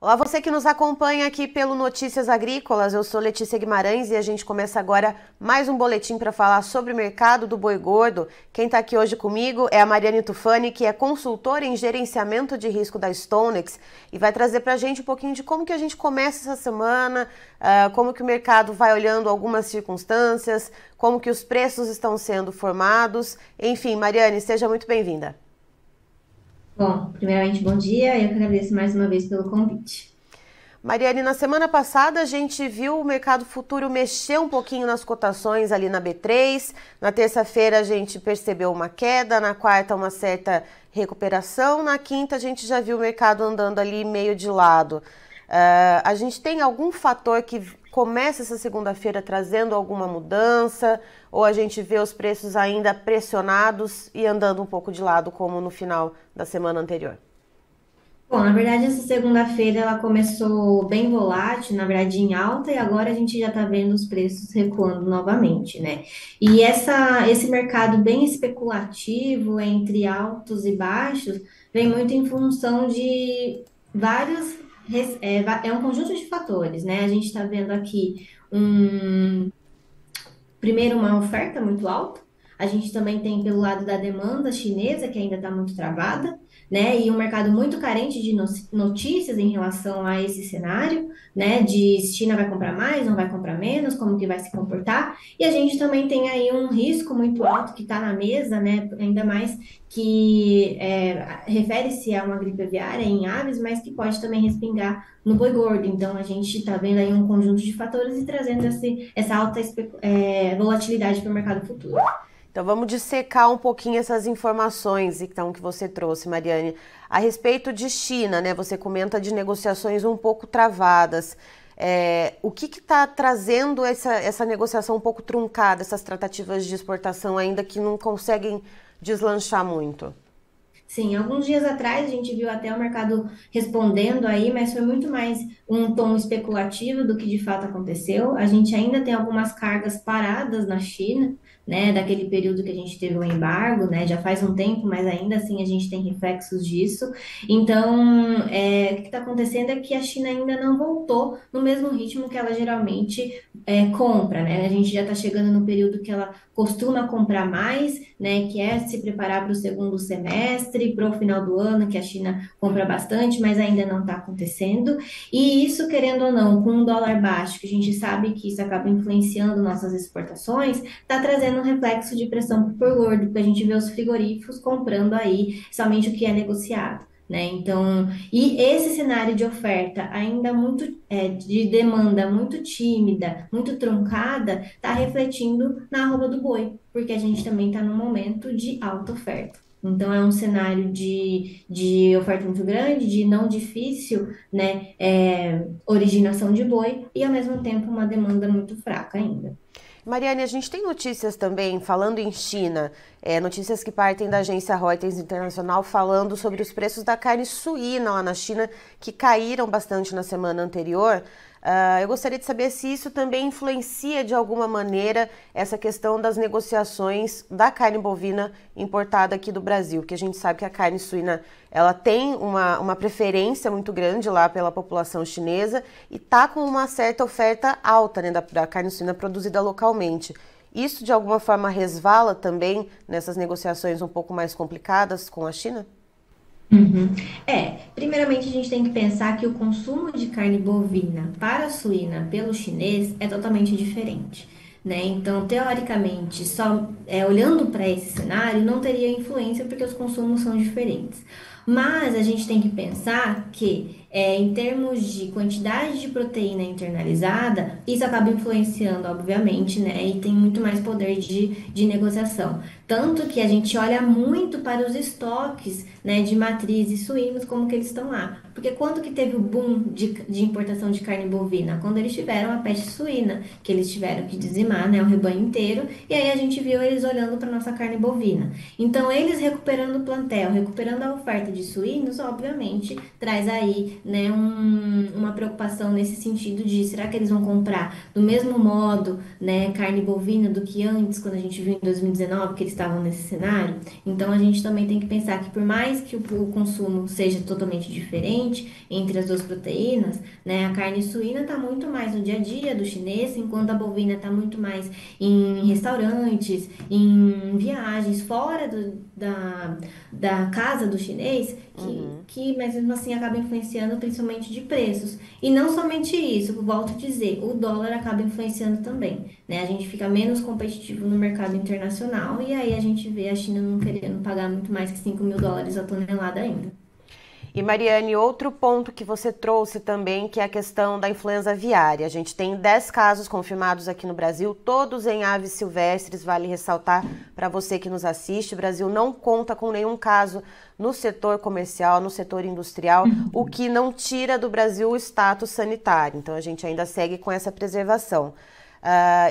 Olá, você que nos acompanha aqui pelo Notícias Agrícolas, eu sou Letícia Guimarães e a gente começa agora mais um boletim para falar sobre o mercado do boi gordo. Quem está aqui hoje comigo é a Mariane Tufani, que é consultora em gerenciamento de risco da StoneX e vai trazer para a gente um pouquinho de como que a gente começa essa semana, como que o mercado vai olhando algumas circunstâncias, como que os preços estão sendo formados. Enfim, Mariane, seja muito bem-vinda. Bom, primeiramente, bom dia. Eu que agradeço mais uma vez pelo convite. Mariane, na semana passada a gente viu o mercado futuro mexer um pouquinho nas cotações ali na B3. Na terça-feira a gente percebeu uma queda, na quarta uma certa recuperação, na quinta a gente já viu o mercado andando ali meio de lado. A gente tem algum fator que começa essa segunda-feira trazendo alguma mudança ou a gente vê os preços ainda pressionados e andando um pouco de lado como no final da semana anterior? Bom, na verdade, essa segunda-feira ela começou bem volátil, na verdade em alta, e agora a gente já está vendo os preços recuando novamente, né? E esse mercado bem especulativo entre altos e baixos vem muito em função de vários, é um conjunto de fatores, né? A gente está vendo aqui primeiro, uma oferta muito alta. A gente também tem pelo lado da demanda chinesa, que ainda está muito travada, né? E um mercado muito carente de notícias em relação a esse cenário, né? De se China vai comprar mais, não vai comprar menos, como que vai se comportar. E a gente também tem aí um risco muito alto que está na mesa, né? Ainda mais que refere-se a uma gripe aviária em aves, mas que pode também respingar no boi gordo. Então, a gente está vendo aí um conjunto de fatores e trazendo essa alta volatilidade para o mercado futuro. Então vamos dissecar um pouquinho essas informações então, que você trouxe, Mariane. A respeito de China, né? Você comenta de negociações um pouco travadas. O que está trazendo essa negociação um pouco truncada, essas tratativas de exportação ainda que não conseguem deslanchar muito? Sim, alguns dias atrás a gente viu até o mercado respondendo aí, mas foi muito mais um tom especulativo do que de fato aconteceu. A gente ainda tem algumas cargas paradas na China, né, daquele período que a gente teve o embargo, né, já faz um tempo, mas ainda assim a gente tem reflexos disso. Então, o que está acontecendo é que a China ainda não voltou no mesmo ritmo que ela geralmente compra, né? A gente já está chegando no período que ela costuma comprar mais, né, que é se preparar para o segundo semestre, para o final do ano, que a China compra bastante, mas ainda não está acontecendo. E isso, querendo ou não, com um dólar baixo, que a gente sabe que isso acaba influenciando nossas exportações, está trazendo um reflexo de pressão por gordo, porque a gente vê os frigoríficos comprando aí somente o que é negociado. Né? Então, e esse cenário de oferta ainda muito de demanda muito tímida, muito truncada, está refletindo na arroba do boi, porque a gente também está num momento de alta oferta. Então, é um cenário de oferta muito grande, de não difícil, né, originação de boi, e ao mesmo tempo uma demanda muito fraca ainda. Mariane, a gente tem notícias também, falando em China, notícias que partem da agência Reuters Internacional falando sobre os preços da carne suína lá na China, que caíram bastante na semana anterior. Eu gostaria de saber se isso também influencia de alguma maneira essa questão das negociações da carne bovina importada aqui do Brasil, porque a gente sabe que a carne suína ela tem uma preferência muito grande lá pela população chinesa e está com uma certa oferta alta, né, da carne suína produzida localmente. Isso de alguma forma resvala também nessas negociações um pouco mais complicadas com a China? Uhum. Primeiramente a gente tem que pensar que o consumo de carne bovina para a suína pelo chinês é totalmente diferente, né? Então, teoricamente, só olhando para esse cenário, não teria influência porque os consumos são diferentes. Mas a gente tem que pensar que, em termos de quantidade de proteína internalizada, isso acaba influenciando, obviamente, né? E tem muito mais poder de negociação. Tanto que a gente olha muito para os estoques, né, de matrizes suínos, como que eles estão lá. Porque quando que teve o boom de importação de carne bovina? Quando eles tiveram a peste suína, que eles tiveram que dizimar, né, o rebanho inteiro, e aí a gente viu eles olhando para nossa carne bovina. Então, eles recuperando o plantel, recuperando a oferta de suínos, obviamente, traz aí ter, né, uma preocupação nesse sentido de será que eles vão comprar do mesmo modo, né, carne bovina do que antes, quando a gente viu em 2019 que eles estavam nesse cenário? Então a gente também tem que pensar que por mais que o consumo seja totalmente diferente entre as duas proteínas, né, a carne suína está muito mais no dia a dia do chinês, enquanto a bovina está muito mais em restaurantes, em viagens fora da casa do chinês, Uhum. mas mesmo assim acaba influenciando principalmente de preços. E não somente isso, volto a dizer, o dólar acaba influenciando também, né? A gente fica menos competitivo no mercado internacional e aí a gente vê a China não querendo pagar muito mais que US$ 5.000 a tonelada ainda. E Mariane, outro ponto que você trouxe também, que é a questão da influenza aviária. A gente tem 10 casos confirmados aqui no Brasil, todos em aves silvestres, vale ressaltar para você que nos assiste. O Brasil não conta com nenhum caso no setor comercial, no setor industrial, o que não tira do Brasil o status sanitário. Então a gente ainda segue com essa preservação.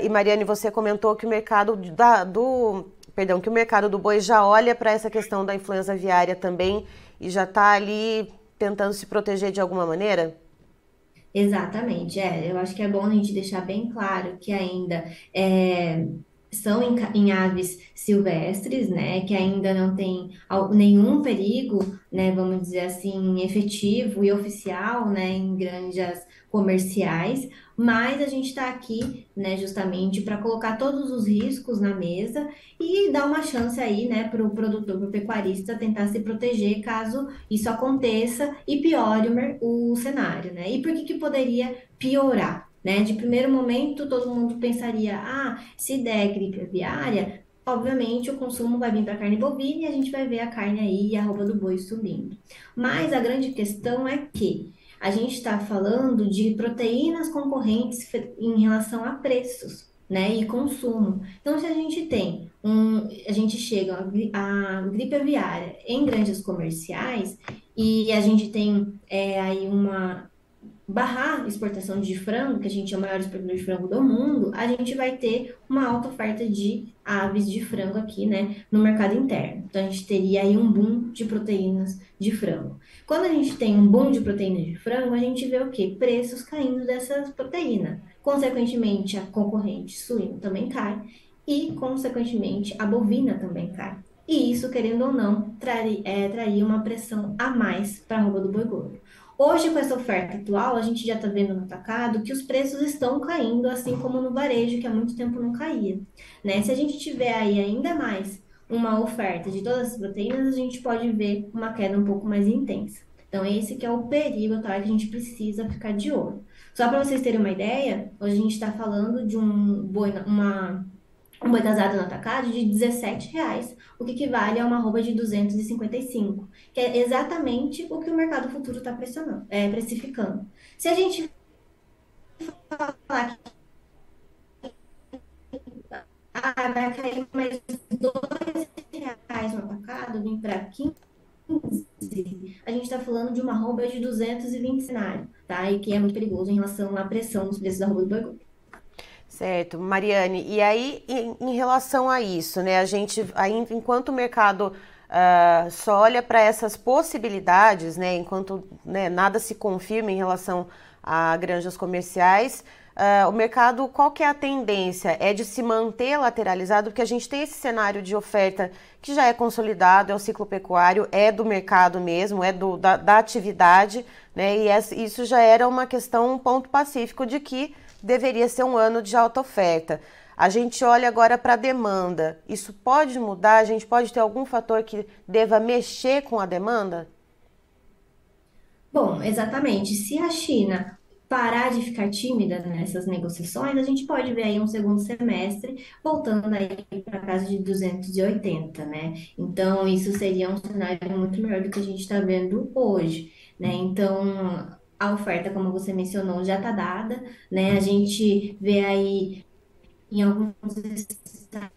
E Mariane, você comentou que o mercado que o mercado do boi já olha para essa questão da influenza aviária também e já está ali tentando se proteger de alguma maneira? Exatamente, eu acho que é bom a gente deixar bem claro que ainda são em aves silvestres, né, que ainda não tem nenhum perigo, né, vamos dizer assim, efetivo e oficial, né, em granjas comerciais, mas a gente está aqui, né, justamente para colocar todos os riscos na mesa e dar uma chance aí, né, para o produtor, para o pecuarista tentar se proteger caso isso aconteça e piore o cenário, né? E por que que poderia piorar? Né? De primeiro momento, todo mundo pensaria: ah, se der gripe aviária, obviamente o consumo vai vir para a carne bovina e a gente vai ver a carne aí e a arroba do boi subindo. Mas a grande questão é que a gente está falando de proteínas concorrentes em relação a preços, né, e consumo. Então, se a gente tem a gente chega a gripe aviária em grandes comerciais e a gente tem aí uma barrar exportação de frango, que a gente é o maior exportador de frango do mundo, a gente vai ter uma alta oferta de aves de frango aqui, né, no mercado interno. Então, a gente teria aí um boom de proteínas de frango. Quando a gente tem um boom de proteínas de frango, a gente vê o quê? Preços caindo dessas proteínas. Consequentemente, a concorrente suíno também cai e, consequentemente, a bovina também cai. E isso, querendo ou não, traria uma pressão a mais para a arroba do boi gordo. Hoje, com essa oferta atual, a gente já está vendo no atacado que os preços estão caindo, assim como no varejo, que há muito tempo não caía, né? Se a gente tiver aí ainda mais uma oferta de todas as proteínas, a gente pode ver uma queda um pouco mais intensa. Então, esse que é o perigo, tá? Que a gente precisa ficar de olho. Só para vocês terem uma ideia, hoje a gente está falando de um boi casado no atacado de R$ 17, o que equivale a uma arroba de 255, que é exatamente o que o mercado futuro está precificando. Se a gente falar que vai cair mais R$ 2 no atacado, vir para 15, a gente está falando de uma arroba de 220 cenário, tá? E que é muito perigoso em relação à pressão nos preços da arroba do boi gordo. Certo, Mariane. E aí, em relação a isso, né? A gente, ainda, enquanto o mercado só olha para essas possibilidades, né? Enquanto né, nada se confirma em relação a granjas comerciais, o mercado, qual que é a tendência? É de se manter lateralizado, porque a gente tem esse cenário de oferta que já é consolidado, é o ciclo pecuário, é do mercado mesmo, é da atividade, né? E isso já era uma questão, um ponto pacífico de que deveria ser um ano de alta oferta. A gente olha agora para a demanda. Isso pode mudar? A gente pode ter algum fator que deva mexer com a demanda? Bom, exatamente. Se a China parar de ficar tímida nessas negociações, a gente pode ver aí um segundo semestre voltando aí para casa de 280, né? Então, isso seria um cenário muito melhor do que a gente está vendo hoje, né? Então, a oferta, como você mencionou, já está dada, né? A gente vê aí em alguns estados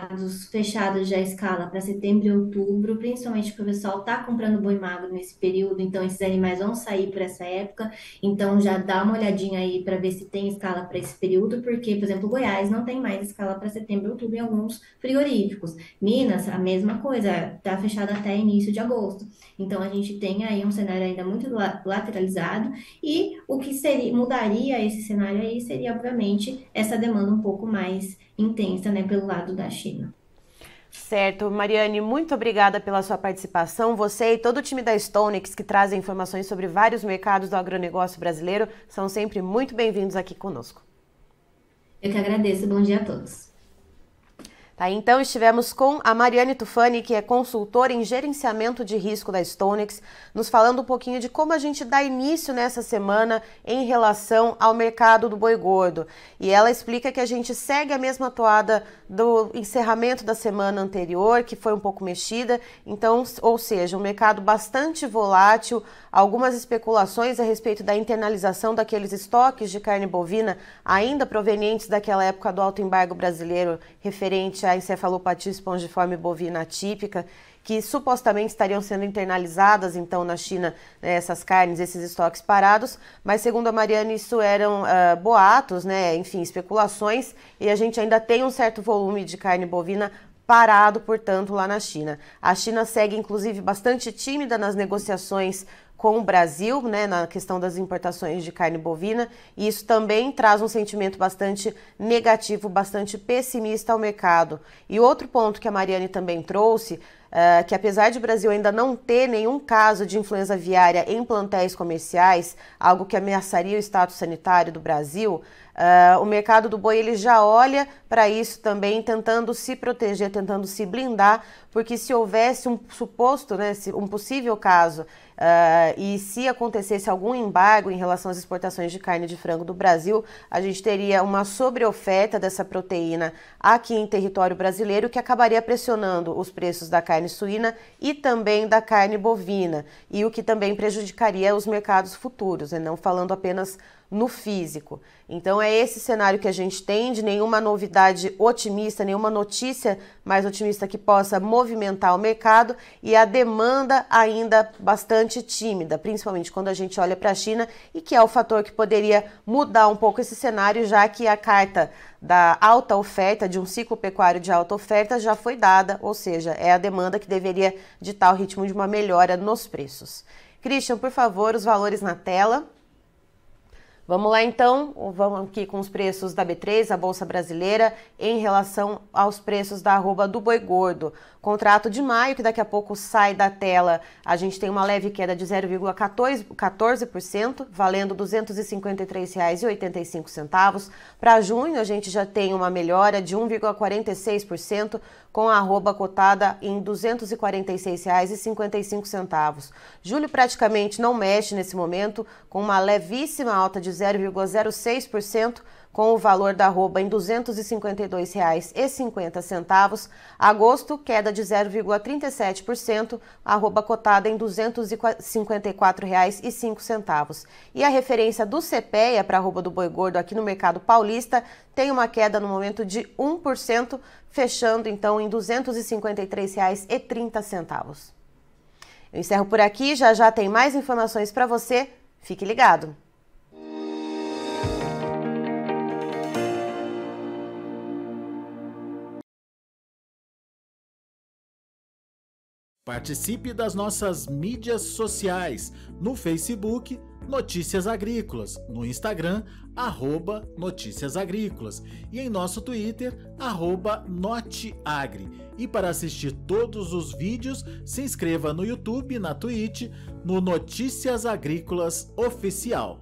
mercados fechados já escala para setembro e outubro, principalmente porque o pessoal está comprando boi magro nesse período, então esses animais vão sair por essa época. Então já dá uma olhadinha aí para ver se tem escala para esse período, porque, por exemplo, Goiás não tem mais escala para setembro e outubro em alguns frigoríficos. Minas, a mesma coisa, está fechada até início de agosto. Então a gente tem aí um cenário ainda muito lateralizado e o que mudaria esse cenário aí seria, obviamente, essa demanda um pouco mais intensa, né, pelo lado da China. Certo, Mariane, muito obrigada pela sua participação. Você e todo o time da StoneX que trazem informações sobre vários mercados do agronegócio brasileiro são sempre muito bem-vindos aqui conosco. Eu que agradeço, bom dia a todos. Tá, então estivemos com a Mariane Tufani, que é consultora em gerenciamento de risco da StoneX, nos falando um pouquinho de como a gente dá início nessa semana em relação ao mercado do boi gordo. E ela explica que a gente segue a mesma toada do encerramento da semana anterior, que foi um pouco mexida, então, ou seja, um mercado bastante volátil, algumas especulações a respeito da internalização daqueles estoques de carne bovina ainda provenientes daquela época do alto embargo brasileiro referente a encefalopatia espongiforme bovina atípica, que supostamente estariam sendo internalizadas então na China, essas carnes, esses estoques parados, mas segundo a Mariane isso eram boatos, né, enfim, especulações, e a gente ainda tem um certo volume de carne bovina parado, portanto, lá na China. A China segue inclusive bastante tímida nas negociações com o Brasil, né, na questão das importações de carne bovina, e isso também traz um sentimento bastante negativo, bastante pessimista ao mercado. E outro ponto que a Mariane também trouxe, que apesar de o Brasil ainda não ter nenhum caso de influenza aviária em plantéis comerciais, algo que ameaçaria o status sanitário do Brasil, o mercado do boi ele já olha para isso também, tentando se proteger, tentando se blindar, porque se houvesse um suposto, né, um possível caso, e se acontecesse algum embargo em relação às exportações de carne de frango do Brasil, a gente teria uma sobreoferta dessa proteína aqui em território brasileiro, que acabaria pressionando os preços da carne suína e também da carne bovina, e o que também prejudicaria os mercados futuros, né, não falando apenas no físico. Então é esse cenário que a gente tem, de nenhuma novidade otimista, nenhuma notícia mais otimista que possa movimentar o mercado, e a demanda ainda bastante tímida, principalmente quando a gente olha para a China, e que é o fator que poderia mudar um pouco esse cenário, já que a carta da alta oferta, de um ciclo pecuário de alta oferta, já foi dada, ou seja, é a demanda que deveria ditar o ritmo de uma melhora nos preços. Christian, por favor, os valores na tela. Vamos lá então, vamos aqui com os preços da B3, a Bolsa Brasileira, em relação aos preços da arroba do boi gordo. Contrato de maio, que daqui a pouco sai da tela, a gente tem uma leve queda de 0,14%, valendo R$ 253,85. Para junho, a gente já tem uma melhora de 1,46%, com a arroba cotada em R$ 246,55. Julho praticamente não mexe nesse momento, com uma levíssima alta de 0,06%, com o valor da arroba em R$ 252,50. Agosto, queda de 0,37%, arroba cotada em R$ 254,05. E a referência do CPEA para a arroba do boi gordo aqui no mercado paulista tem uma queda no momento de 1%, fechando então em R$ 253,30. Eu encerro por aqui, já tem mais informações para você, fique ligado! Participe das nossas mídias sociais, no Facebook, Notícias Agrícolas, no Instagram, @Notícias Agrícolas e em nosso Twitter, @Noteagri. E para assistir todos os vídeos, se inscreva no YouTube, na Twitch, no Notícias Agrícolas Oficial.